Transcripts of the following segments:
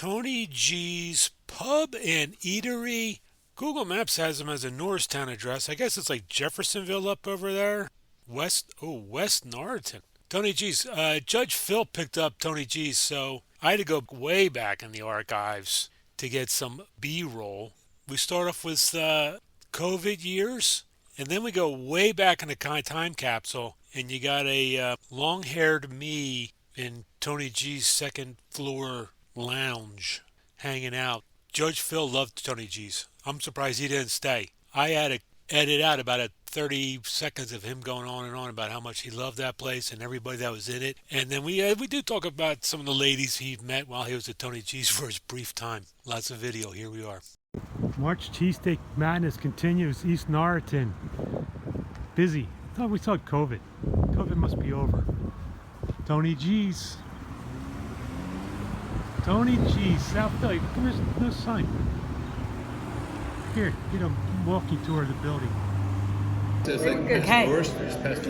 Tony G's Pub and Eatery. Google Maps has them as a Norristown address. I guess it's like Jeffersonville up over there. West Norristown. Tony G's. Judge Phil picked up Tony G's, so I had to go way back in the archives to get some B-roll. We start off with COVID years, and then we go way back in the time capsule, and you got a long-haired me in Tony G's second floor lounge hanging out. Judge Phil loved Tony G's. I'm surprised he didn't stay. I had to edit out about 30 seconds of him going on and on about how much he loved that place and everybody that was in it. And then we do talk about some of the ladies he met while he was at Tony G's for his brief time. Lots of video. Here we are. March Cheesesteak Madness continues. East Norristown. Busy. I thought we saw COVID. COVID must be over. Tony G's. Tony G's. South Philly. There's no sign. Here, get a walking tour of the building. Okay.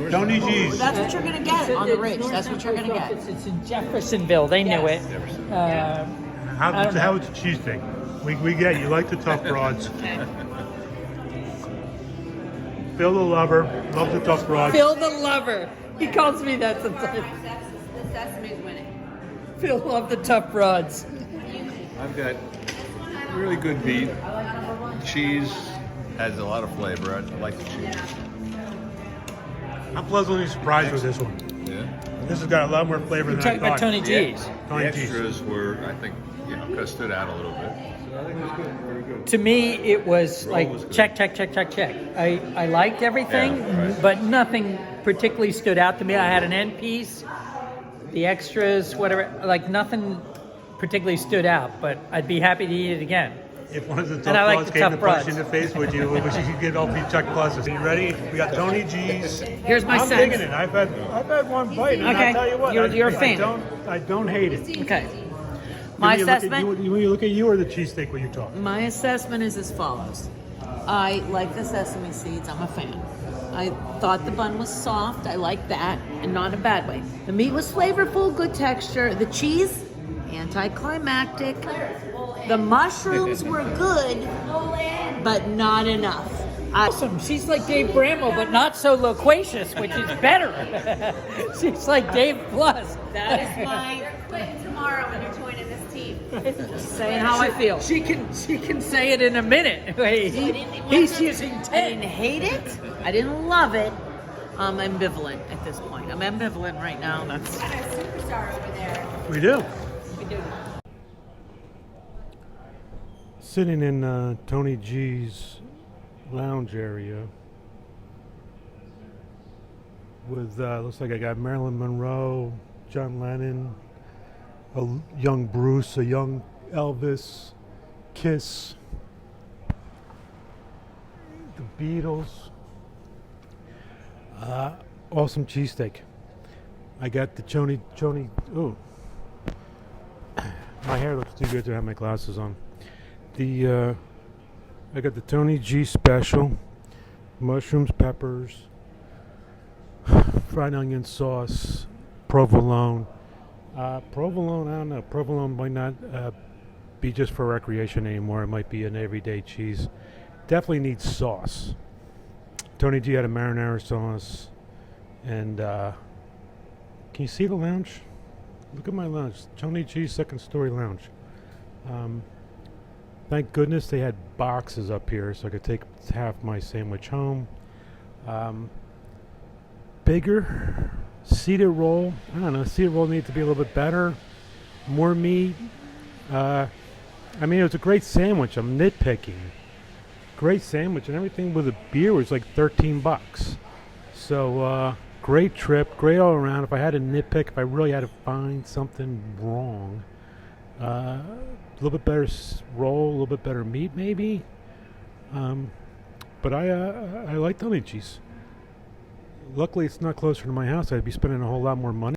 Tony G's. That's what you're going to get on the ridge. That's what you're going to get. It's in Jeffersonville. They knew it. How is the cheesesteak? We get you like the tough broads. Phil the lover, love the tough broads. Phil the lover. He calls me that sometimes. The sesame's winning. Phil loved the tough broads. I've got really good meat. Cheese has a lot of flavor. I like the cheese. I'm pleasantly surprised with this one. Yeah. This has got a lot more flavor We're than I talking thought. about Tony G's. Tony The G's. extras were, I think, kind of stood out a little bit. So I think it was good. Very good. To me, it was Roll like was good. check. I liked everything, Yeah, right. but nothing particularly stood out to me. I had an end piece, the extras, whatever, like nothing particularly stood out, but I'd be happy to eat it again. If one of the And tough I like broads the came to tough punch you in broads. the face, would you get all these Chuck pluses? Are you ready? We got Tony G's. Here's my I'm sense. digging it. I've had one bite, and Okay. I tell you what, You're a fan. I don't hate it. Okay. My assessment? When you look at you or the cheesesteak when you talk? My assessment is as follows. I like the sesame seeds. I'm a fan. I thought the bun was soft. I like that, and not in a bad way. The meat was flavorful, good texture. The cheese, anticlimactic. The mushrooms were good, but not enough. Awesome. She's like Dave Bramwell, but not so loquacious, which is better. She's like Dave Plus. That is my. You're quitting tomorrow when you're joining this team. Just saying how I feel. She can say it in a minute. He's using I 10. didn't hate it. I didn't love it. I'm ambivalent at this point. I'm ambivalent right now. That's got a superstar over there. We do. We do. Sitting in Tony G's lounge area with looks like I got Marilyn Monroe, John Lennon, a young Bruce, a young Elvis, Kiss, the Beatles. Awesome cheesesteak. I got the Tony. Ooh, my hair looks too good to have my glasses on. I got the Tony G special, mushrooms, peppers, fried onion sauce, provolone. Provolone, I don't know. Provolone might not be just for recreation anymore. It might be an everyday cheese. Definitely needs sauce. Tony G had a marinara sauce. And can you see the lounge? Look at my lounge. Tony G's second story lounge. Thank goodness they had boxes up here so I could take half my sandwich home. Bigger seated roll. I don't know. Seated roll needs to be a little bit better. More meat. I mean, it was a great sandwich. I'm nitpicking. Great sandwich, and everything with a beer was like $13. So great trip, great all around. If I had to nitpick, if I really had to find something wrong, a little bit better roll, a little bit better meat, maybe. But I like Tony G's. Luckily, it's not closer to my house. I'd be spending a whole lot more money.